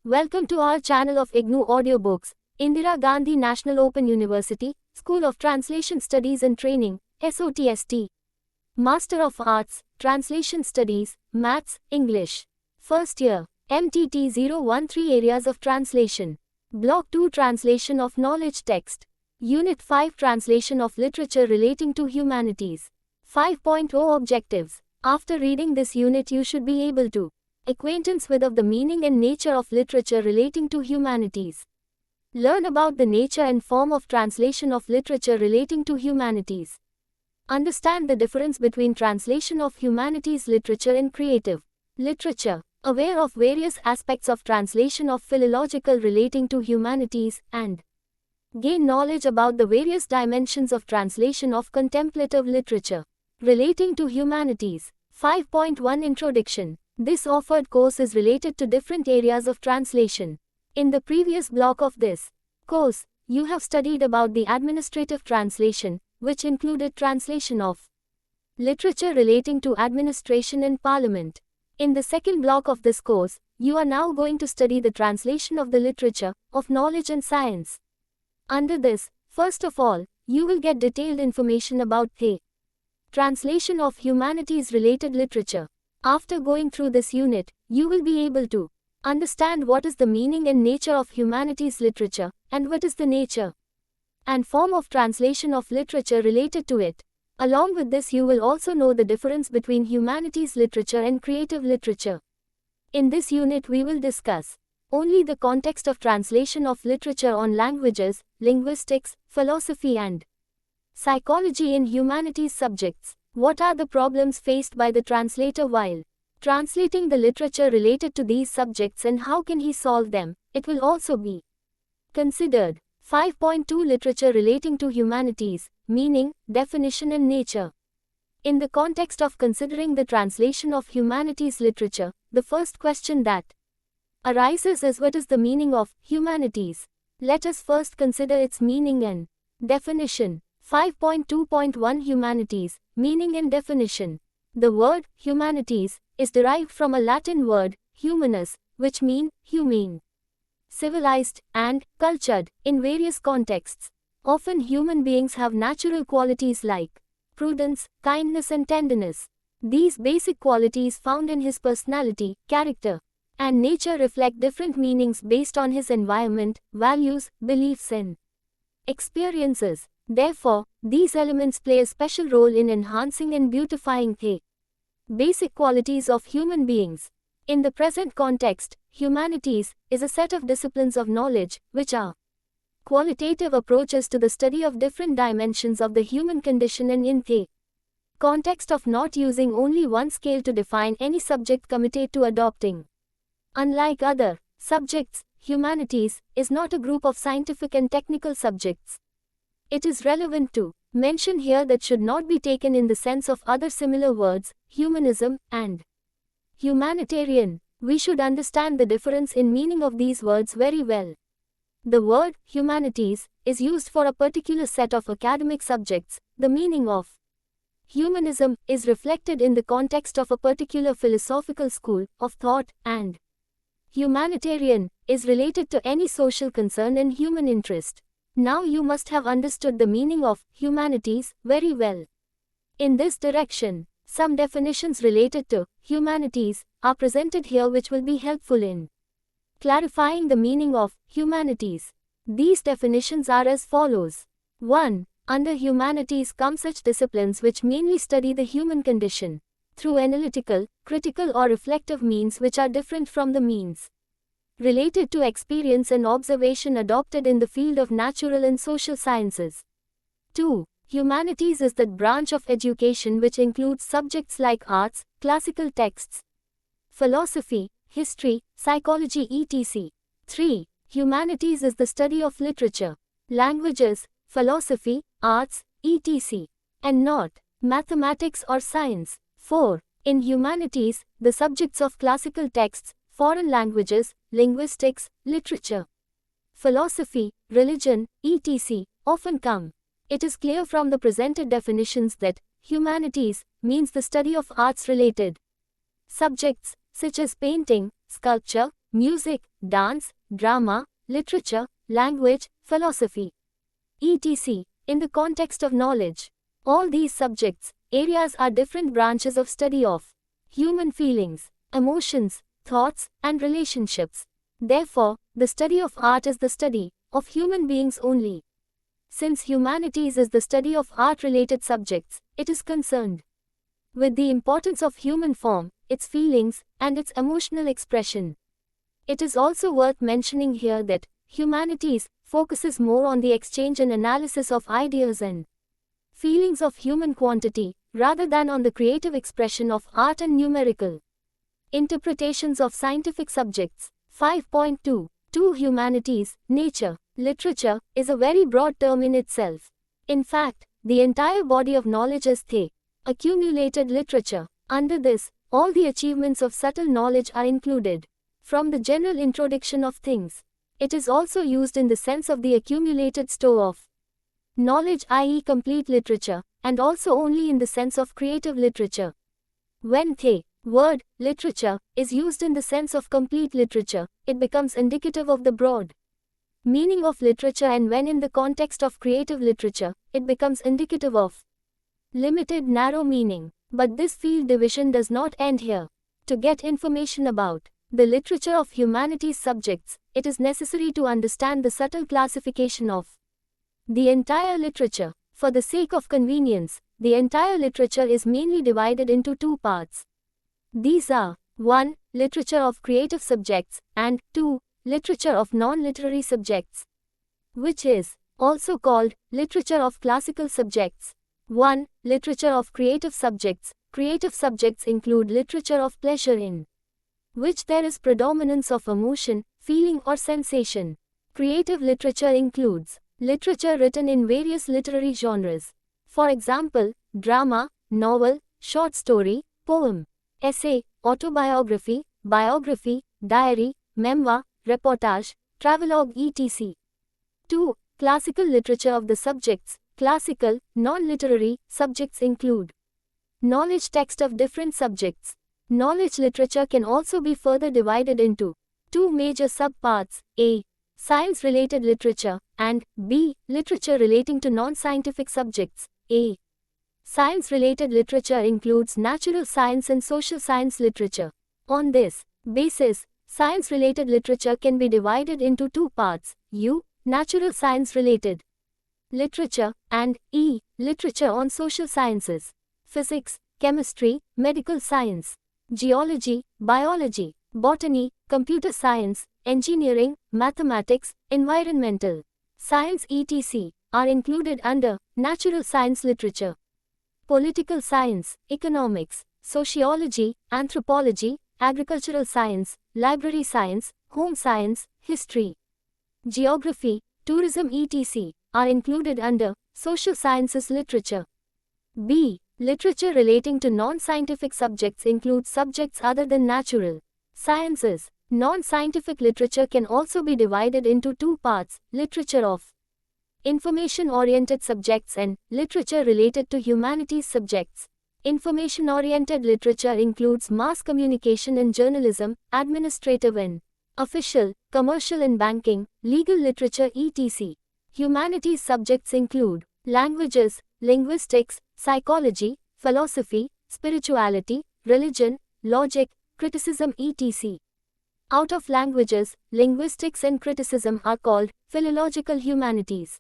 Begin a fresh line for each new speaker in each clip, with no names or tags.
Welcome to our channel of IGNOU Audiobooks, Indira Gandhi National Open University, School of Translation Studies and Training, SOTST. Master of Arts, Translation Studies, Maths, English. First year, MTT 013 Areas of Translation. Block 2 Translation of Knowledge Text. Unit 5 Translation of Literature Relating to Humanities. 5.0 Objectives. After reading this unit you should be able to acquaintance with of the meaning and nature of literature relating to humanities. Learn about the nature and form of translation of literature relating to humanities. Understand the difference between translation of humanities literature and creative literature. Aware of various aspects of translation of philological relating to humanities, and gain knowledge about the various dimensions of translation of contemplative literature relating to humanities. 5.1 Introduction. This offered course is related to different areas of translation. In the previous block of this course, you have studied about the administrative translation, which included translation of literature relating to administration and parliament. In the second block of this course, you are now going to study the translation of the literature of knowledge and science. Under this, first of all, you will get detailed information about the translation of humanities-related literature. After going through this unit, you will be able to understand what is the meaning and nature of humanities literature, and what is the nature and form of translation of literature related to it. Along with this you will also know the difference between humanities literature and creative literature. In this unit we will discuss only the context of translation of literature on languages, linguistics, philosophy and psychology in humanities subjects. What are the problems faced by the translator while translating the literature related to these subjects and how can he solve them? It will also be considered. 5.2 Literature relating to humanities, meaning, definition and nature. In the context of considering the translation of humanities literature, the first question that arises is what is the meaning of humanities? Let us first consider its meaning and definition. 5.2.1 Humanities, meaning and definition. The word humanities is derived from a Latin word humanus, which means humane, civilized, and cultured in various contexts. Often human beings have natural qualities like prudence, kindness and tenderness. These basic qualities found in his personality, character, and nature reflect different meanings based on his environment, values, beliefs and experiences. Therefore, these elements play a special role in enhancing and beautifying the basic qualities of human beings. In the present context, humanities is a set of disciplines of knowledge, which are qualitative approaches to the study of different dimensions of the human condition and in the context of not using only one scale to define any subject committed to adopting. Unlike other subjects, humanities is not a group of scientific and technical subjects. It is relevant to mention here that should not be taken in the sense of other similar words, humanism and humanitarian. We should understand the difference in meaning of these words very well. The word humanities is used for a particular set of academic subjects. The meaning of humanism is reflected in the context of a particular philosophical school of thought, and humanitarian is related to any social concern and human interest. Now you must have understood the meaning of humanities very well. In this direction, some definitions related to humanities are presented here which will be helpful in clarifying the meaning of humanities. These definitions are as follows. 1. Under humanities come such disciplines which mainly study the human condition through analytical, critical or reflective means which are different from the means related to experience and observation adopted in the field of natural and social sciences. 2. Humanities is that branch of education which includes subjects like arts, classical texts, philosophy, history, psychology etc. 3. Humanities is the study of literature, languages, philosophy, arts, etc. and not mathematics or science. 4. In humanities, the subjects of classical texts, foreign languages, linguistics, literature, philosophy, religion, etc. often come. It is clear from the presented definitions that humanities means the study of arts-related subjects such as painting, sculpture, music, dance, drama, literature, language, philosophy, etc. In the context of knowledge, all these subjects, areas are different branches of study of human feelings, emotions, thoughts, and relationships. Therefore, the study of art is the study of human beings only. Since humanities is the study of art-related subjects, it is concerned with the importance of human form, its feelings, and its emotional expression. It is also worth mentioning here that humanities focuses more on the exchange and analysis of ideas and feelings of human quantity, rather than on the creative expression of art and numerical interpretations of scientific subjects. 5.2. 2. Humanities, nature, literature, is a very broad term in itself. In fact, the entire body of knowledge is the accumulated literature. Under this, all the achievements of subtle knowledge are included. From the general introduction of things, it is also used in the sense of the accumulated store of knowledge, i.e., complete literature, and also only in the sense of creative literature. When the word literature is used in the sense of complete literature, it becomes indicative of the broad meaning of literature, and when in the context of creative literature, it becomes indicative of limited, narrow meaning. But this field division does not end here. To get information about the literature of humanities subjects, it is necessary to understand the subtle classification of the entire literature. For the sake of convenience, the entire literature is mainly divided into two parts. These are 1. Literature of creative subjects, and 2. Literature of non-literary subjects, which is also called literature of classical subjects. 1. Literature of creative subjects. Creative subjects include literature of pleasure in which there is predominance of emotion, feeling or sensation. Creative literature includes literature written in various literary genres. For example, drama, novel, short story, poem, essay, autobiography, biography, diary, memoir, reportage, travelogue, etc. 2. Classical literature of the subjects. Classical, non-literary subjects include knowledge text of different subjects. Knowledge literature can also be further divided into two major subparts: A. Science-related literature, and B. Literature relating to non-scientific subjects. A. Science-related literature includes natural science and social science literature. On this basis, science-related literature can be divided into two parts: U. Natural science-related literature, and E. Literature on social sciences. Physics, chemistry, medical science, geology, biology, botany, computer science, engineering, mathematics, environmental science, etc. are included under natural science literature. Political science, economics, sociology, anthropology, agricultural science, library science, home science, history, geography, tourism, etc. are included under social sciences literature. B. Literature relating to non-scientific subjects includes subjects other than natural sciences. Non-scientific literature can also be divided into two parts: literature of information-oriented subjects and literature related to humanities subjects. Information-oriented literature includes mass communication and journalism, administrative and official, commercial and banking, legal literature, etc. Humanities subjects include languages, linguistics, psychology, philosophy, spirituality, religion, logic, criticism, etc. Out of languages, linguistics and criticism are called philological humanities.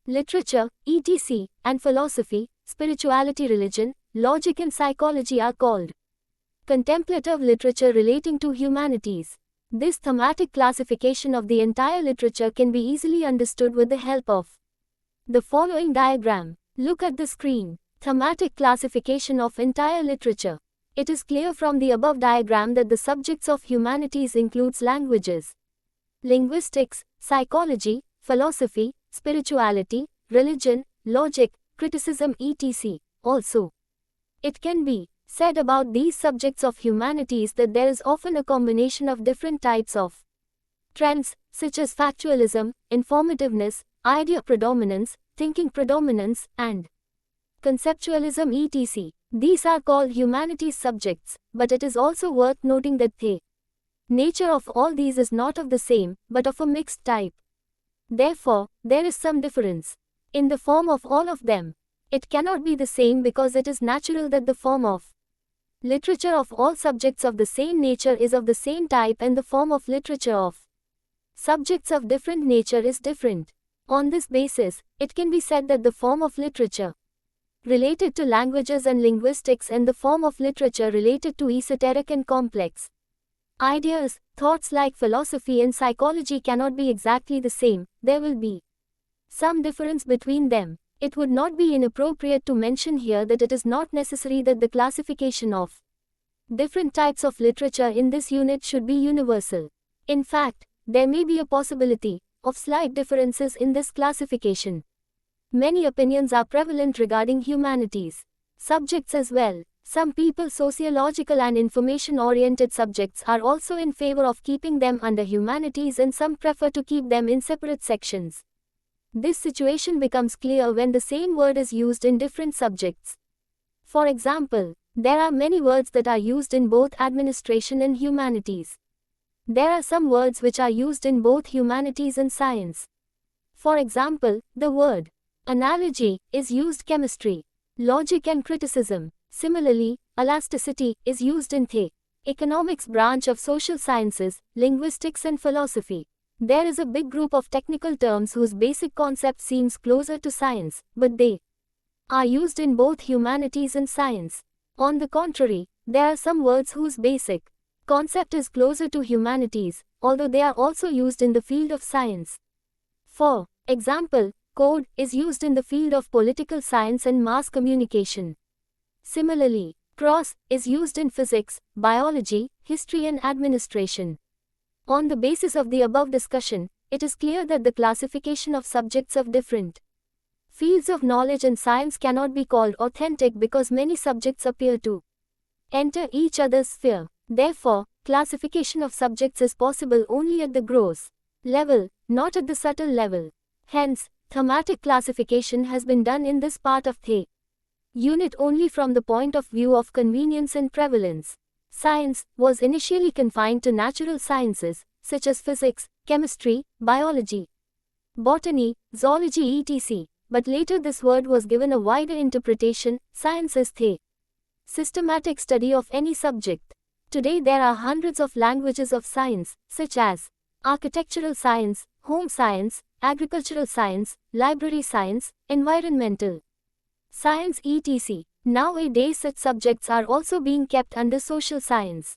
Literature, etc., and philosophy, spirituality, religion, logic and psychology are called contemplative literature relating to humanities. This thematic classification of the entire literature can be easily understood with the help of the following diagram. Look at the screen. Thematic classification of entire literature. It is clear from the above diagram that the subjects of humanities includes languages, linguistics, psychology, philosophy, spirituality, religion, logic, criticism, etc. Also, it can be said about these subjects of humanities that there is often a combination of different types of trends, such as factualism, informativeness, idea predominance, thinking predominance, and conceptualism, etc. These are called humanities subjects, but it is also worth noting that they Nature of all these is not of the same, but of a mixed type. Therefore, there is some difference in the form of all of them. It cannot be the same because it is natural that the form of literature of all subjects of the same nature is of the same type and the form of literature of subjects of different nature is different. On this basis, it can be said that the form of literature related to languages and linguistics and the form of literature related to esoteric and complex ideas, thoughts like philosophy and psychology cannot be exactly the same. There will be some difference between them. It would not be inappropriate to mention here that it is not necessary that the classification of different types of literature in this unit should be universal. In fact, there may be a possibility of slight differences in this classification. Many opinions are prevalent regarding humanities subjects as well. Some people, sociological and information-oriented subjects, are also in favor of keeping them under humanities, and some prefer to keep them in separate sections. This situation becomes clear when the same word is used in different subjects. For example, there are many words that are used in both administration and humanities. There are some words which are used in both humanities and science. For example, the word analogy is used in chemistry, logic and criticism. Similarly, elasticity is used in the economics branch of social sciences, linguistics and philosophy. There is a big group of technical terms whose basic concept seems closer to science, but they are used in both humanities and science. On the contrary, there are some words whose basic concept is closer to humanities, although they are also used in the field of science. For example, code is used in the field of political science and mass communication. Similarly, prose is used in physics, biology, history and administration. On the basis of the above discussion, it is clear that the classification of subjects of different fields of knowledge and science cannot be called authentic because many subjects appear to enter each other's sphere. Therefore, classification of subjects is possible only at the gross level, not at the subtle level. Hence, thematic classification has been done in this part of the unit only from the point of view of convenience and prevalence. Science was initially confined to natural sciences, such as physics, chemistry, biology, botany, zoology etc. But later this word was given a wider interpretation. Science is the systematic study of any subject. Today there are hundreds of languages of science, such as architectural science, home science, agricultural science, library science, environmental science etc. Nowadays such subjects are also being kept under social science.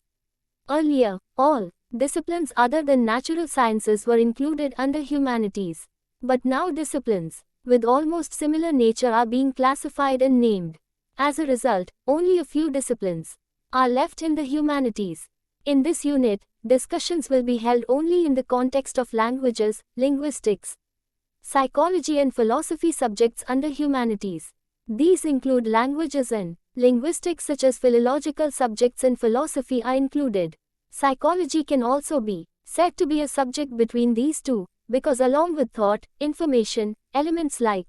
Earlier, all disciplines other than natural sciences were included under humanities. But now disciplines with almost similar nature are being classified and named. As a result, only a few disciplines are left in the humanities. In this unit, discussions will be held only in the context of languages, linguistics, psychology and philosophy subjects under humanities. These include languages and linguistics such as philological subjects and philosophy are included. Psychology can also be said to be a subject between these two, because along with thought, information, elements like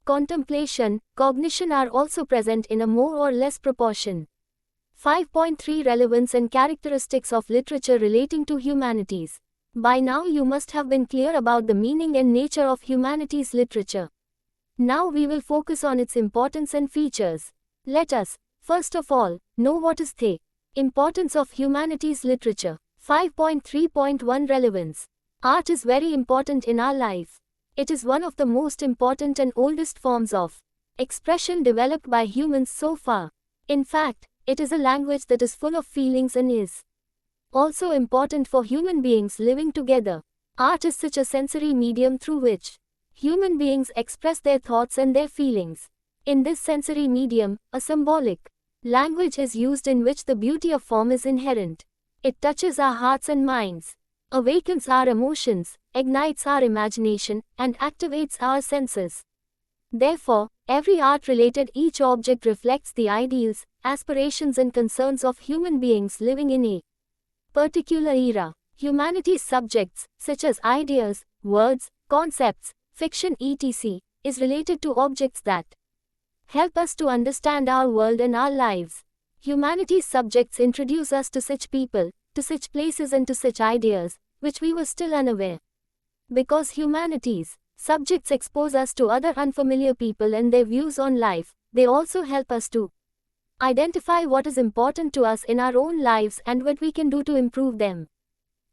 contemplation, cognition are also present in a more or less proportion. 5.3 Relevance and characteristics of literature relating to humanities. By now you must have been clear about the meaning and nature of humanities literature. Now we will focus on its importance and features. Let us, first of all, know what is the importance of humanities literature. 5.3.1 Relevance. Art is very important in our life. It is one of the most important and oldest forms of expression developed by humans so far. In fact, it is a language that is full of feelings and is also important for human beings living together. Art is such a sensory medium through which human beings express their thoughts and their feelings. In this sensory medium, a symbolic language is used in which the beauty of form is inherent. It touches our hearts and minds, awakens our emotions, ignites our imagination, and activates our senses. Therefore, every art-related each object reflects the ideals, aspirations and concerns of human beings living in a particular era. Humanities subjects, such as ideas, words, concepts, fiction etc., is related to objects that help us to understand our world and our lives. Humanities subjects introduce us to such people, to such places and to such ideas, which we were still unaware. Because humanities subjects expose us to other unfamiliar people and their views on life, they also help us to identify what is important to us in our own lives and what we can do to improve them.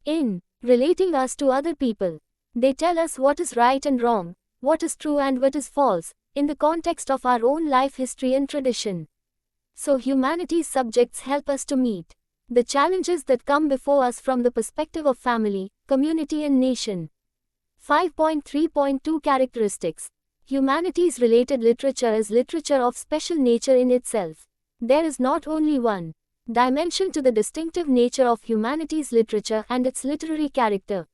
In relating us to other people, they tell us what is right and wrong, what is true and what is false, in the context of our own life history and tradition. So humanities subjects help us to meet the challenges that come before us from the perspective of family, community and nation. 5.3.2 Characteristics. Humanities-related literature is literature of special nature in itself. There is not only one dimension to the distinctive nature of humanities literature and its literary character.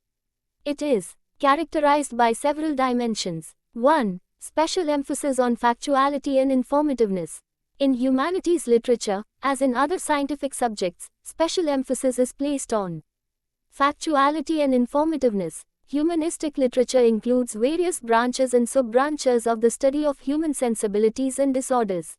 It is characterized by several dimensions. 1. Special emphasis on factuality and informativeness. In humanities literature, as in other scientific subjects, special emphasis is placed on factuality and informativeness. Humanistic literature includes various branches and sub-branches of the study of human sensibilities and disorders.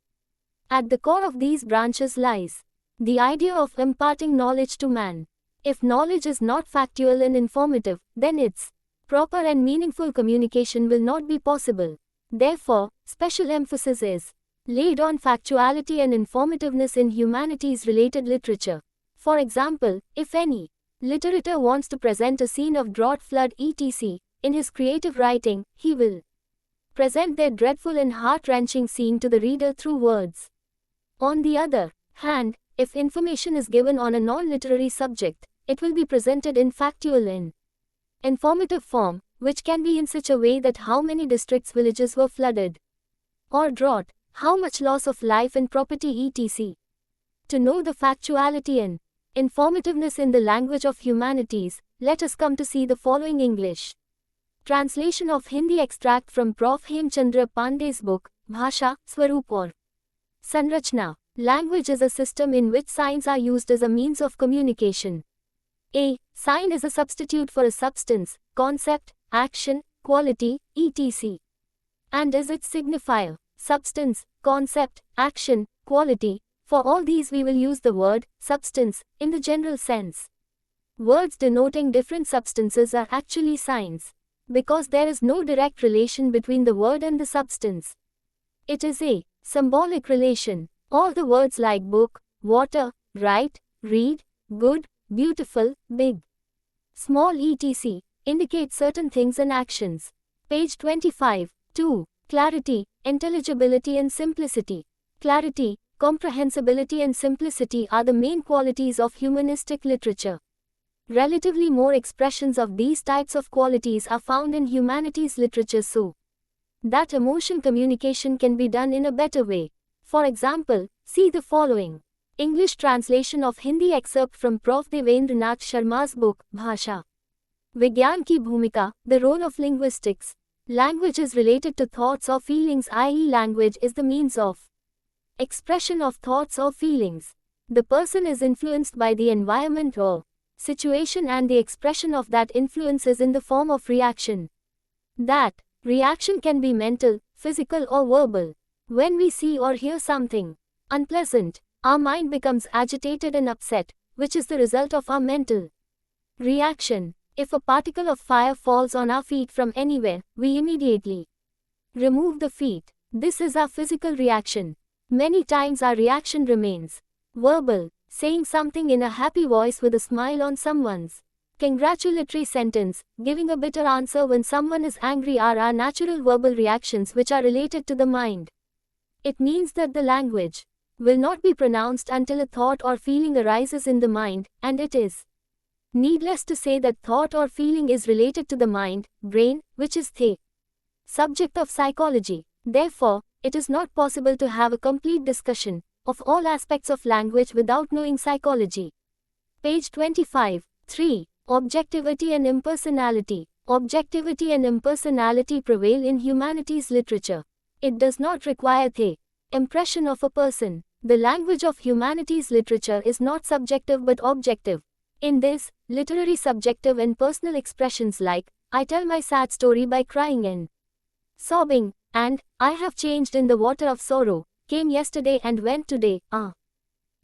At the core of these branches lies the idea of imparting knowledge to man. If knowledge is not factual and informative, then its proper and meaningful communication will not be possible. Therefore, special emphasis is laid on factuality and informativeness in humanities-related literature. For example, if any literator wants to present a scene of drought, flood, etc., in his creative writing, he will present their dreadful and heart-wrenching scene to the reader through words. On the other hand, if information is given on a non-literary subject, it will be presented in factual and informative form, which can be in such a way that how many districts, villages were flooded or drought, how much loss of life and property etc. To know the factuality and informativeness in the language of humanities, let us come to see the following English translation of Hindi extract from Prof. Hemchandra Pandey's book, Bhasha, Swaroop or Sanrachna. Language is a system in which signs are used as a means of communication. A sign is a substitute for a substance, concept, action, quality, etc. and is its signifier. Substance, concept, action, quality. For all these we will use the word substance in the general sense. Words denoting different substances are actually signs, because there is no direct relation between the word and the substance. It is a symbolic relation. All the words like book, water, write, read, good, beautiful, big, small etc. indicate certain things and actions. Page 25. 2. Clarity, intelligibility and simplicity. Clarity, comprehensibility and simplicity are the main qualities of humanistic literature. Relatively more expressions of these types of qualities are found in humanities literature so that emotion communication can be done in a better way. For example, see the following English translation of Hindi excerpt from Prof. Devendranath Sharma's book, Bhasha, Vigyan Ki Bhumika, The Role of Linguistics. Language is related to thoughts or feelings, i.e. language is the means of expression of thoughts or feelings. The person is influenced by the environment or situation and the expression of that influence is in the form of reaction. That reaction can be mental, physical or verbal. When we see or hear something unpleasant, our mind becomes agitated and upset, which is the result of our mental reaction. If a particle of fire falls on our feet from anywhere, we immediately remove the feet. This is our physical reaction. Many times our reaction remains verbal, saying something in a happy voice with a smile on someone's congratulatory sentence, giving a bitter answer when someone is angry are our natural verbal reactions which are related to the mind. It means that the language will not be pronounced until a thought or feeling arises in the mind, and it is needless to say that thought or feeling is related to the mind, brain, which is the subject of psychology. Therefore, it is not possible to have a complete discussion of all aspects of language without knowing psychology. Page 25. 3. Objectivity and impersonality. Objectivity and impersonality prevail in humanities literature. It does not require the impression of a person. The language of humanities literature is not subjective but objective. In this, literary subjective and personal expressions like, I tell my sad story by crying and sobbing, and, I have changed in the water of sorrow, came yesterday and went today, are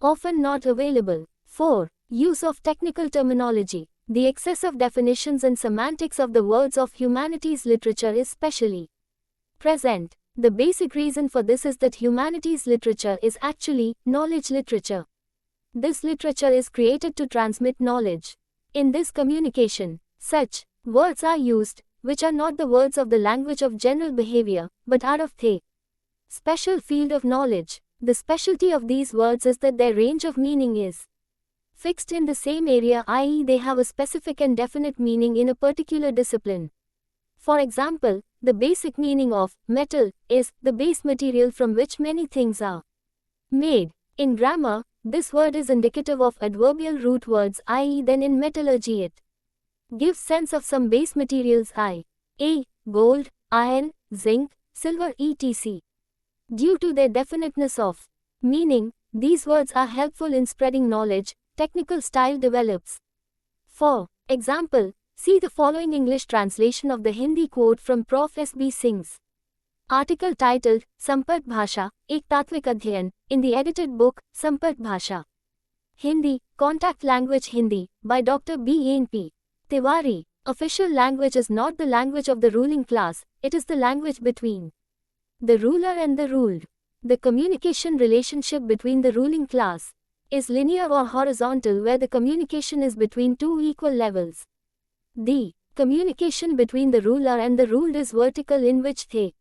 often not available. 4. Use of technical terminology. The excess of definitions and semantics of the words of humanities literature is specially present. The basic reason for this is that humanities literature is actually knowledge literature. This literature is created to transmit knowledge. In this communication, such words are used, which are not the words of the language of general behavior, but are of the special field of knowledge. The specialty of these words is that their range of meaning is fixed in the same area, i.e., they have a specific and definite meaning in a particular discipline. For example, the basic meaning of metal is the base material from which many things are made. In grammar, this word is indicative of adverbial root words, i.e., then in metallurgy it gives sense of some base materials i.e., gold, iron, zinc, silver, etc. Due to their definiteness of meaning, these words are helpful in spreading knowledge. Technical style develops. For example, see the following English translation of the Hindi quote from Prof. S.B. Singh's article titled Sampark Bhasha, Ek Tatvik Adhyayan, in the edited book Sampark Bhasha. Hindi, Contact Language Hindi, by Dr. B. N. P. Tiwari. Official language is not the language of the ruling class, it is the language between the ruler and the ruled. The communication relationship between the ruling class is linear or horizontal, where the communication is between two equal levels. The communication between the ruler and the ruled is vertical, in which the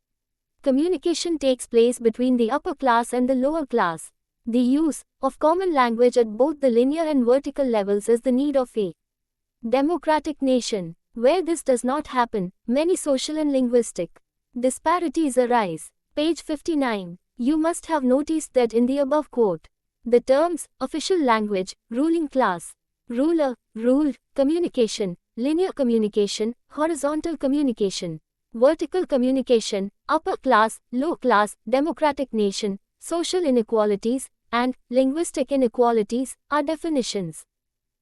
communication takes place between the upper class and the lower class. The use of common language at both the linear and vertical levels is the need of a democratic nation. Where this does not happen, many social and linguistic disparities arise. Page 59. You must have noticed that in the above quote, the terms official language, ruling class, ruler, ruled, communication, linear communication, horizontal communication, vertical communication, upper class, low class, democratic nation, social inequalities, and linguistic inequalities are definitions.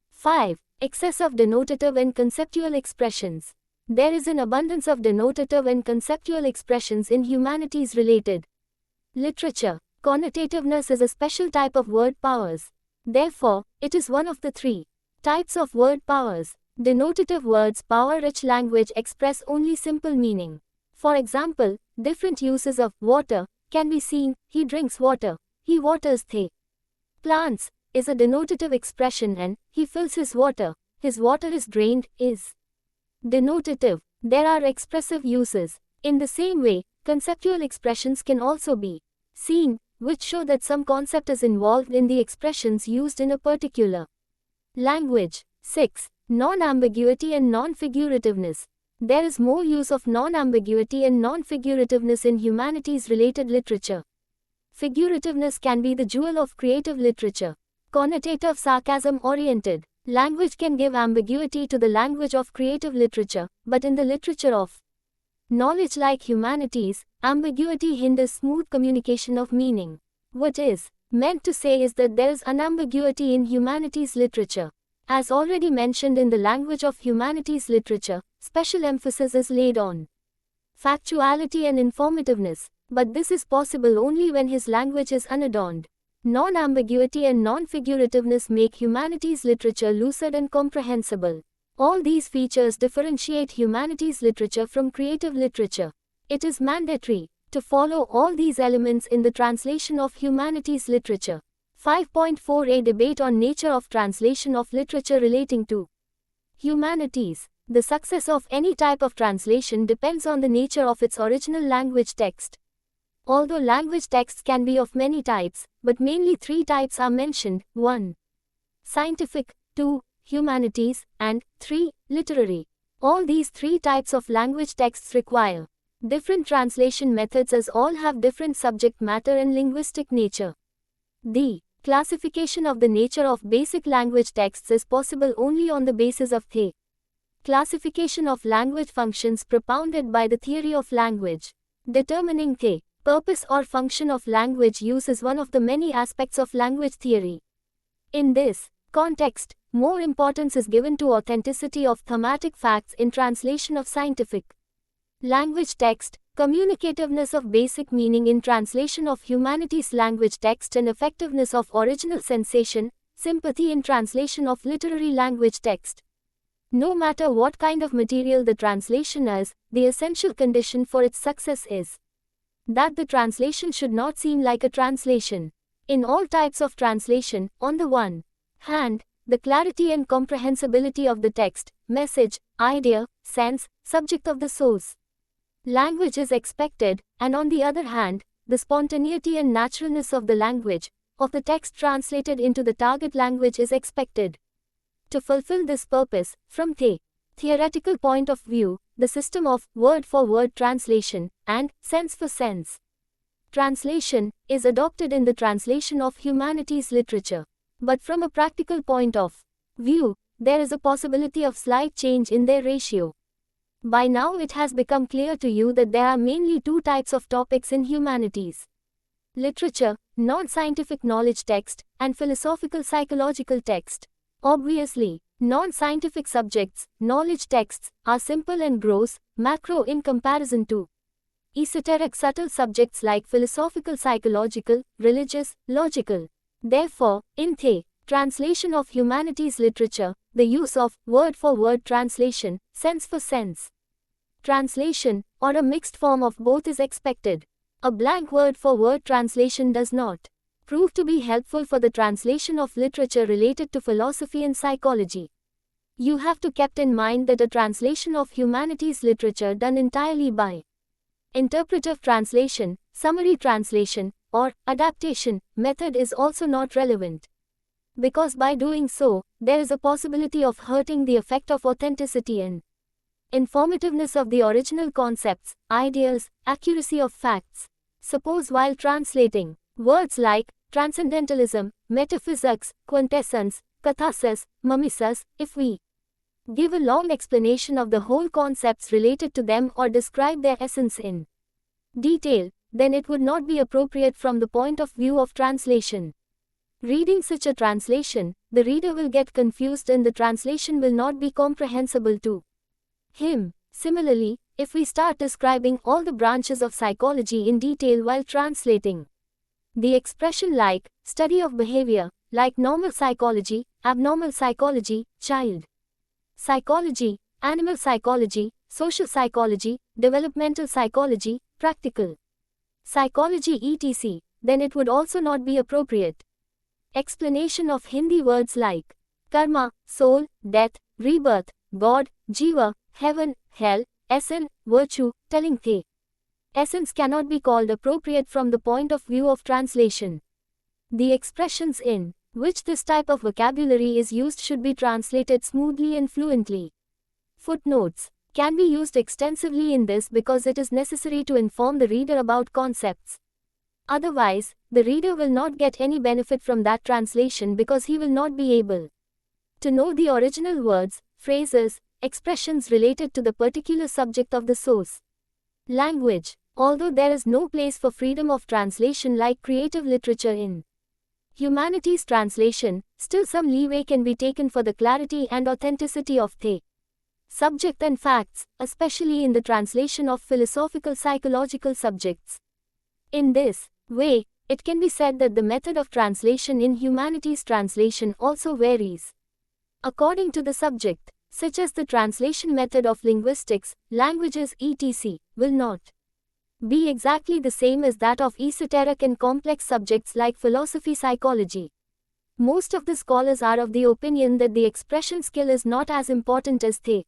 5. Excess of denotative and conceptual expressions. There is an abundance of denotative and conceptual expressions in humanities related literature. Connotativeness is a special type of word powers. Therefore, it is one of the three types of word powers. Denotative words, power-rich language, express only simple meaning. For example, different uses of water can be seen. He drinks water, he waters the plants, is a denotative expression, and he fills his water is drained, is denotative. There are expressive uses. In the same way, conceptual expressions can also be seen, which show that some concept is involved in the expressions used in a particular language. 6. Non-ambiguity and non-figurativeness. There is more use of non-ambiguity and non-figurativeness in humanities-related literature. Figurativeness can be the jewel of creative literature. Connotative, sarcasm-oriented language can give ambiguity to the language of creative literature, but in the literature of knowledge like humanities, ambiguity hinders smooth communication of meaning. What is meant to say is that there is unambiguity in humanities literature. As already mentioned, in the language of humanities literature, special emphasis is laid on factuality and informativeness, but this is possible only when his language is unadorned. Non-ambiguity and non-figurativeness make humanities literature lucid and comprehensible. All these features differentiate humanities literature from creative literature. It is mandatory to follow all these elements in the translation of humanities literature. 5.4 A debate on nature of translation of literature relating to humanities. The success of any type of translation depends on the nature of its original language text. Although language texts can be of many types, but mainly three types are mentioned: 1. Scientific, 2. Humanities, and 3. Literary. All these three types of language texts require different translation methods, as all have different subject matter and linguistic nature. The classification of the nature of basic language texts is possible only on the basis of the classification of language functions propounded by the theory of language. Determining the purpose or function of language use is one of the many aspects of language theory. In this context, more importance is given to authenticity of thematic facts in translation of scientific language text, communicativeness of basic meaning in translation of humanities language text, and effectiveness of original sensation, sympathy in translation of literary language text. No matter what kind of material the translation is, the essential condition for its success is that the translation should not seem like a translation. In all types of translation, on the one hand, the clarity and comprehensibility of the text, message, idea, sense, subject of the source language is expected, and on the other hand, the spontaneity and naturalness of the language, of the text translated into the target language is expected. To fulfill this purpose, from the theoretical point of view, the system of word-for-word translation and sense-for-sense translation is adopted in the translation of humanities literature. But from a practical point of view, there is a possibility of slight change in their ratio. By now it has become clear to you that there are mainly two types of topics in humanities literature, non-scientific knowledge text, and philosophical psychological text. Obviously, non-scientific subjects, knowledge texts, are simple and gross, macro in comparison to esoteric subtle subjects like philosophical psychological, religious, logical. Therefore, in the translation of humanities literature, the use of word-for-word translation, sense-for-sense translation, or a mixed form of both is expected. A blank word-for-word translation does not prove to be helpful for the translation of literature related to philosophy and psychology. You have to keep in mind that a translation of humanities literature done entirely by interpretive translation, summary translation, or adaptation method is also not relevant. Because by doing so, there is a possibility of hurting the effect of authenticity and informativeness of the original concepts, ideas, accuracy of facts. Suppose while translating words like transcendentalism, metaphysics, quintessence, catharsis, mimesis, if we give a long explanation of the whole concepts related to them or describe their essence in detail, then it would not be appropriate from the point of view of translation. Reading such a translation, the reader will get confused and the translation will not be comprehensible to him. Similarly, if we start describing all the branches of psychology in detail while translating the expression like study of behavior, like normal psychology, abnormal psychology, child psychology, animal psychology, social psychology, developmental psychology, practical psychology etc., then it would also not be appropriate. Explanation of Hindi words like karma, soul, death, rebirth, God, jiva, heaven, hell, essence, virtue, telling the essence cannot be called appropriate from the point of view of translation. The expressions in which this type of vocabulary is used should be translated smoothly and fluently. Footnotes can be used extensively in this because it is necessary to inform the reader about concepts. Otherwise, the reader will not get any benefit from that translation because he will not be able to know the original words, phrases, expressions related to the particular subject of the source language. Although there is no place for freedom of translation like creative literature in humanities translation, still some leeway can be taken for the clarity and authenticity of the subject and facts, especially in the translation of philosophical psychological subjects. In this way, it can be said that the method of translation in humanities translation also varies according to the subject, such as the translation method of linguistics, languages etc., will not be exactly the same as that of esoteric and complex subjects like philosophy psychology. Most of the scholars are of the opinion that the expression skill is not as important as the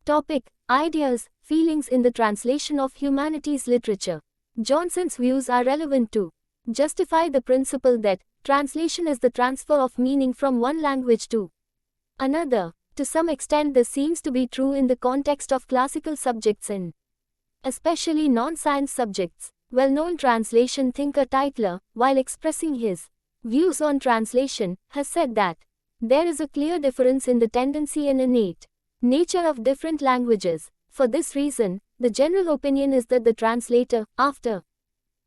topic, ideas, feelings in the translation of humanities literature. Johnson's views are relevant to justify the principle that translation is the transfer of meaning from one language to another. To some extent this seems to be true in the context of classical subjects and especially non-science subjects. Well-known translation thinker Tytler, while expressing his views on translation, has said that there is a clear difference in the tendency and innate nature of different languages. For this reason, the general opinion is that the translator, after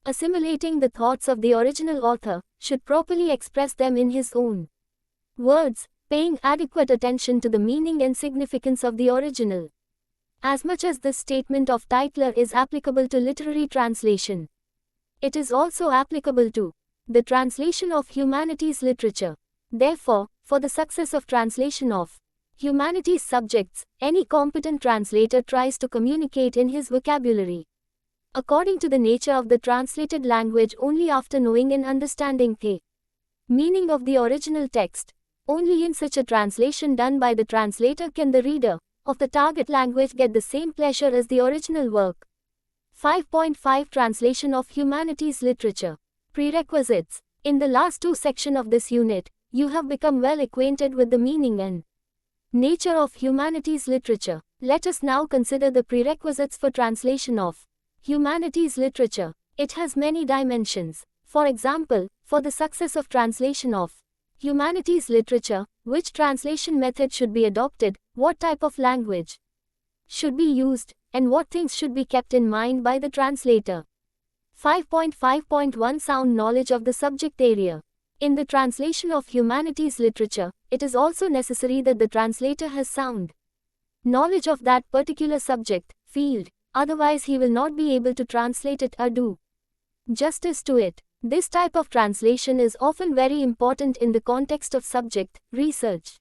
assimilating the thoughts of the original author, should properly express them in his own words, paying adequate attention to the meaning and significance of the original. As much as this statement of Tytler is applicable to literary translation, it is also applicable to the translation of humanities literature. Therefore, for the success of translation of humanities subjects, any competent translator tries to communicate in his vocabulary according to the nature of the translated language only after knowing and understanding the meaning of the original text. Only in such a translation done by the translator can the reader of the target language get the same pleasure as the original work. 5.5 Translation of Humanities Literature. Prerequisites. In the last two sections of this unit, you have become well acquainted with the meaning and nature of humanities literature. Let us now consider the prerequisites for translation of humanities literature. It has many dimensions. For example, for the success of translation of humanities literature, which translation method should be adopted, what type of language should be used, and what things should be kept in mind by the translator. 5.5.1 Sound knowledge of the subject area. In the translation of humanities literature, it is also necessary that the translator has sound knowledge of that particular subject, field, otherwise he will not be able to translate it or do justice to it. This type of translation is often very important in the context of subject, research,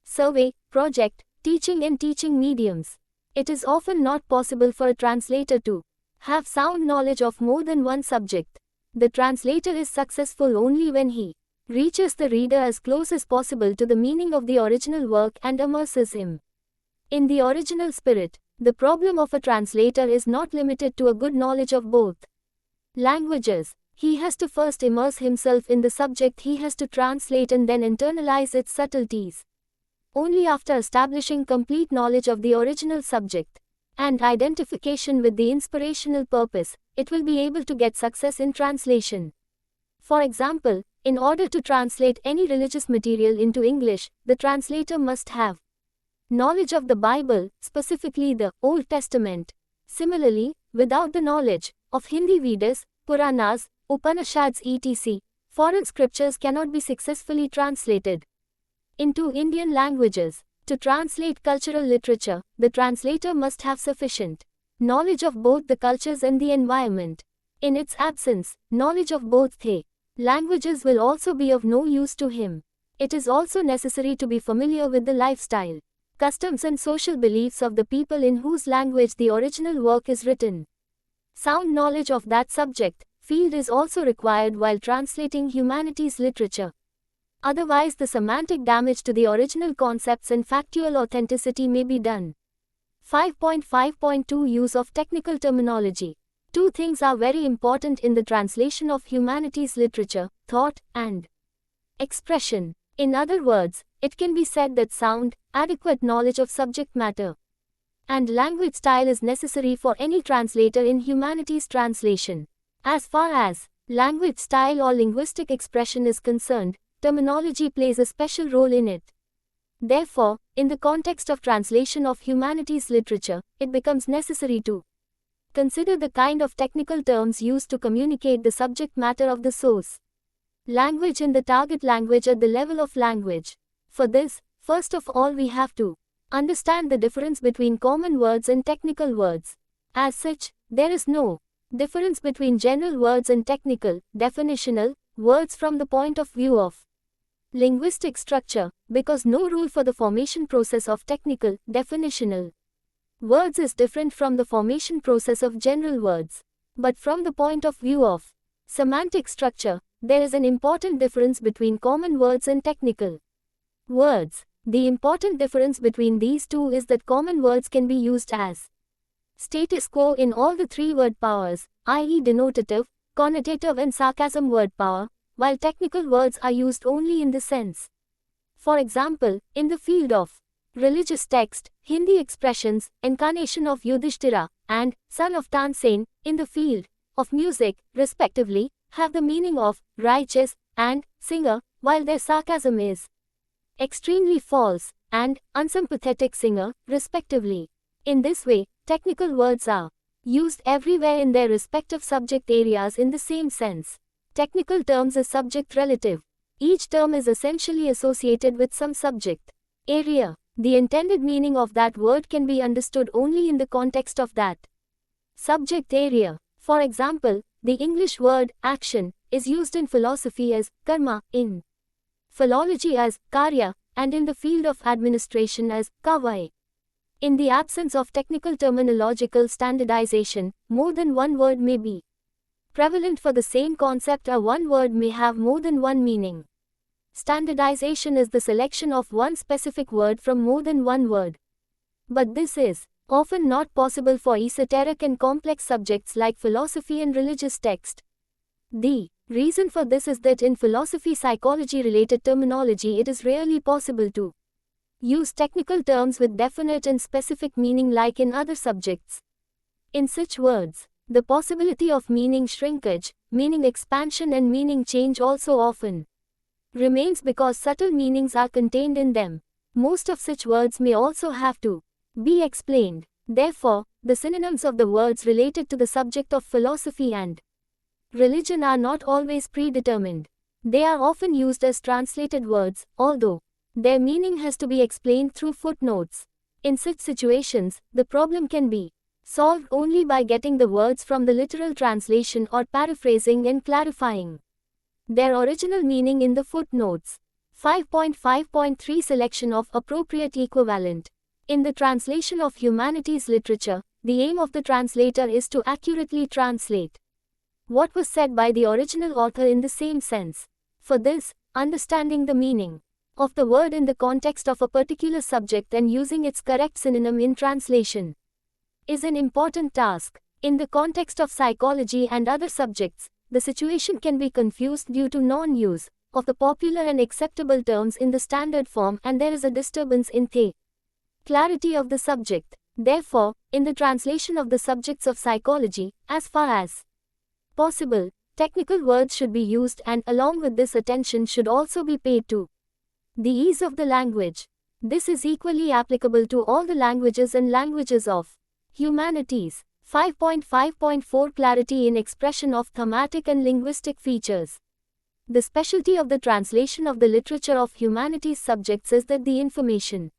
survey, project, teaching and teaching mediums. It is often not possible for a translator to have sound knowledge of more than one subject. The translator is successful only when he reaches the reader as close as possible to the meaning of the original work and immerses him in the original spirit. The problem of a translator is not limited to a good knowledge of both languages. He has to first immerse himself in the subject he has to translate and then internalize its subtleties. Only after establishing complete knowledge of the original subject and identification with the inspirational purpose, it will be able to get success in translation. For example, in order to translate any religious material into English, the translator must have knowledge of the Bible, specifically the Old Testament. Similarly, without the knowledge of Hindi Vedas, Puranas, Upanishads etc., foreign scriptures cannot be successfully translated into Indian languages. To translate cultural literature, the translator must have sufficient knowledge of both the cultures and the environment. In its absence, knowledge of both the languages will also be of no use to him. It is also necessary to be familiar with the lifestyle, customs and social beliefs of the people in whose language the original work is written. Sound knowledge of that subject, field is also required while translating humanities literature. Otherwise the semantic damage to the original concepts and factual authenticity may be done. 5.5.2 Use of technical terminology. Two things are very important in the translation of humanities literature: thought and expression. In other words, it can be said that sound, adequate knowledge of subject matter and language style is necessary for any translator in humanities translation. As far as language style or linguistic expression is concerned, terminology plays a special role in it. Therefore, in the context of translation of humanities literature, it becomes necessary to consider the kind of technical terms used to communicate the subject matter of the source language and the target language at the level of language. For this, first of all we have to understand the difference between common words and technical words. As such, there is no difference between general words and technical, definitional words from the point of view of linguistic structure, because no rule for the formation process of technical, definitional words is different from the formation process of general words. But from the point of view of semantic structure, there is an important difference between common words and technical words. The important difference between these two is that common words can be used as status quo in all the three word powers, i.e. denotative, connotative and sarcasm word power, while technical words are used only in the sense. For example, in the field of religious text, Hindi expressions, incarnation of Yudhishthira, and son of Tansen, in the field of music, respectively, have the meaning of righteous and singer, while their sarcasm is extremely false and unsympathetic singer, respectively. In this way, technical words are used everywhere in their respective subject areas in the same sense. Technical terms are subject relative. Each term is essentially associated with some subject area. The intended meaning of that word can be understood only in the context of that subject area. For example, the English word action is used in philosophy as karma, in philology as karya, and in the field of administration as kavai. In the absence of technical terminological standardization, more than one word may be prevalent for the same concept, or one word may have more than one meaning. Standardization is the selection of one specific word from more than one word. But this is often not possible for esoteric and complex subjects like philosophy and religious text. The reason for this is that in philosophy psychology related terminology it is rarely possible to use technical terms with definite and specific meaning like in other subjects. In such words, the possibility of meaning shrinkage, meaning expansion and meaning change also often remains because subtle meanings are contained in them. Most of such words may also have to be explained. Therefore, the synonyms of the words related to the subject of philosophy and religion are not always predetermined. They are often used as translated words, although their meaning has to be explained through footnotes. In such situations, the problem can be solved only by getting the words from the literal translation or paraphrasing and clarifying their original meaning in the footnotes. 5.5.3 Selection of appropriate equivalent. In the translation of humanities literature, the aim of the translator is to accurately translate what was said by the original author in the same sense. For this, understanding the meaning of the word in the context of a particular subject and using its correct synonym in translation is an important task. In the context of psychology and other subjects, the situation can be confused due to non-use of the popular and acceptable terms in the standard form, and there is a disturbance in the clarity of the subject. Therefore, in the translation of the subjects of psychology, as far as possible, technical words should be used, and along with this attention should also be paid to the ease of the language. This is equally applicable to all the languages and languages of humanities. 5.5.4 Clarity in expression of thematic and linguistic features. The specialty of the translation of the literature of humanities subjects is that the information,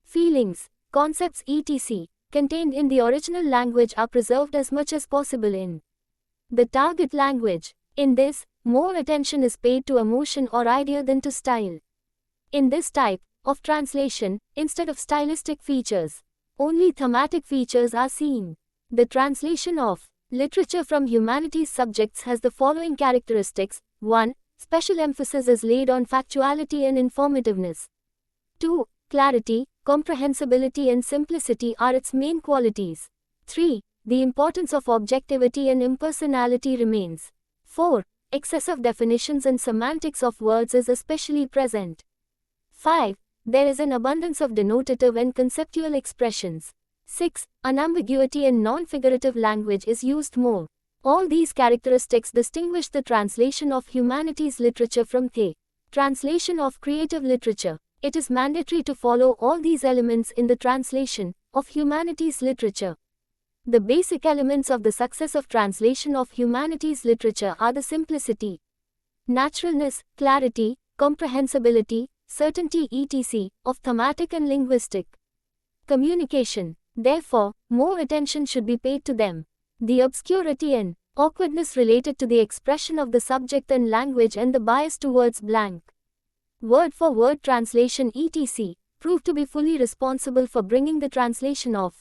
feelings, concepts etc. contained in the original language are preserved as much as possible in the target language. In this, more attention is paid to emotion or idea than to style. In this type of translation, instead of stylistic features, only thematic features are seen. The translation of literature from humanities subjects has the following characteristics. 1. Special emphasis is laid on factuality and informativeness. 2. Clarity, comprehensibility and simplicity are its main qualities. 3. The importance of objectivity and impersonality remains. 4. Excessive definitions and semantics of words is especially present. 5. There is an abundance of denotative and conceptual expressions. 6. Unambiguity and non-figurative language is used more. All these characteristics distinguish the translation of humanities literature from the translation of creative literature. It is mandatory to follow all these elements in the translation of humanities literature. The basic elements of the success of translation of humanities literature are the simplicity, naturalness, clarity, comprehensibility, certainty etc. of thematic and linguistic communication. Therefore, more attention should be paid to them. The obscurity and awkwardness related to the expression of the subject and language and the bias towards blank word-for-word translation etc. prove to be fully responsible for bringing the translation of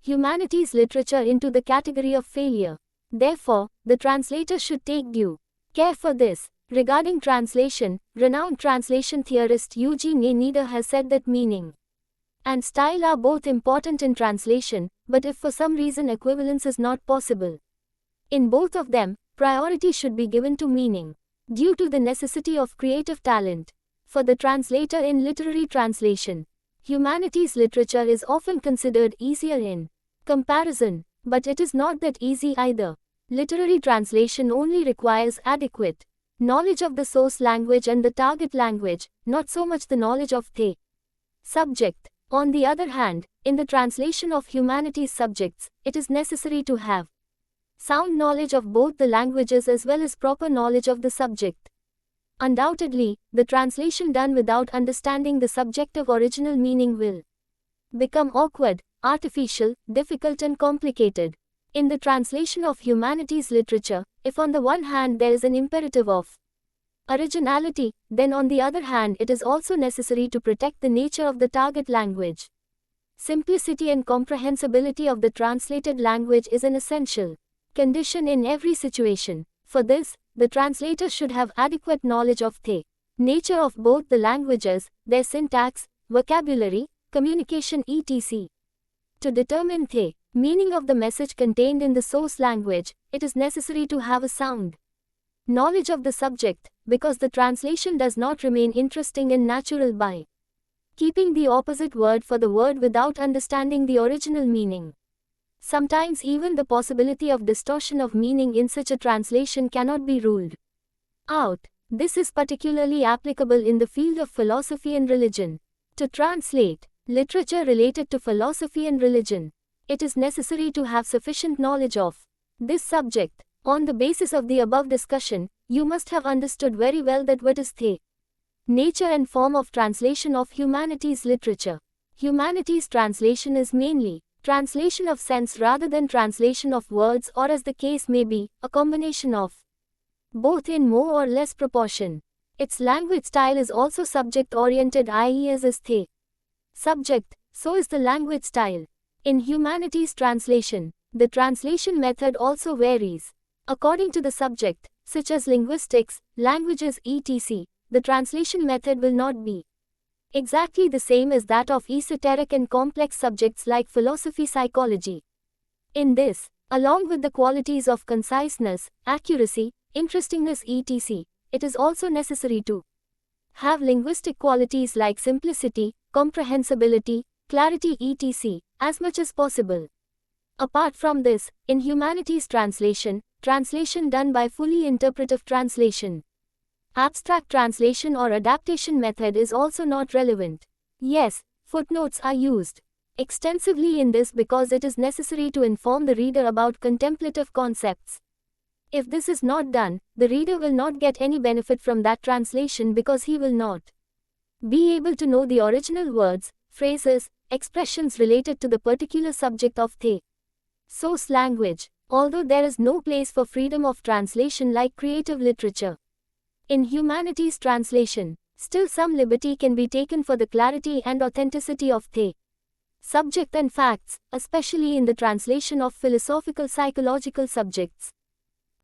humanities literature into the category of failure. Therefore, the translator should take due care for this. Regarding translation, renowned translation theorist Eugene A. Neder has said that meaning and style are both important in translation, but if for some reason equivalence is not possible in both of them, priority should be given to meaning. Due to the necessity of creative talent for the translator in literary translation, humanities literature is often considered easier in comparison, but it is not that easy either. Literary translation only requires adequate knowledge of the source language and the target language, not so much the knowledge of the subject. On the other hand, in the translation of humanities subjects, it is necessary to have sound knowledge of both the languages as well as proper knowledge of the subject. Undoubtedly, the translation done without understanding the subjective original meaning will become awkward, artificial, difficult and complicated. In the translation of humanities literature, if on the one hand there is an imperative of originality, then on the other hand it is also necessary to protect the nature of the target language. Simplicity and comprehensibility of the translated language is an essential condition in every situation. For this, the translator should have adequate knowledge of the nature of both the languages, their syntax, vocabulary, communication etc. To determine the meaning of the message contained in the source language, it is necessary to have a sound knowledge of the subject, because the translation does not remain interesting and natural by keeping the opposite word for the word without understanding the original meaning. Sometimes even the possibility of distortion of meaning in such a translation cannot be ruled out. This is particularly applicable in the field of philosophy and religion. To translate literature related to philosophy and religion, it is necessary to have sufficient knowledge of this subject. On the basis of the above discussion, you must have understood very well that what is the nature and form of translation of humanities literature. Humanities translation is mainly translation of sense rather than translation of words, or as the case may be, a combination of both in more or less proportion. Its language style is also subject-oriented, i.e. as is the subject, so is the language style. In humanities translation, the translation method also varies according to the subject, such as linguistics, languages etc. The translation method will not be exactly the same as that of esoteric and complex subjects like philosophy, psychology. In this, along with the qualities of conciseness, accuracy, interestingness etc., it is also necessary to have linguistic qualities like simplicity, comprehensibility, clarity etc., as much as possible. Apart from this, in humanities translation done by fully interpretive translation, abstract translation or adaptation method is also not relevant. Yes, footnotes are used extensively in this because it is necessary to inform the reader about contemplative concepts. If this is not done, the reader will not get any benefit from that translation because he will not be able to know the original words, phrases, expressions related to the particular subject of the source language. Although there is no place for freedom of translation like creative literature, in humanities translation, still some liberty can be taken for the clarity and authenticity of the subject and facts, especially in the translation of philosophical psychological subjects.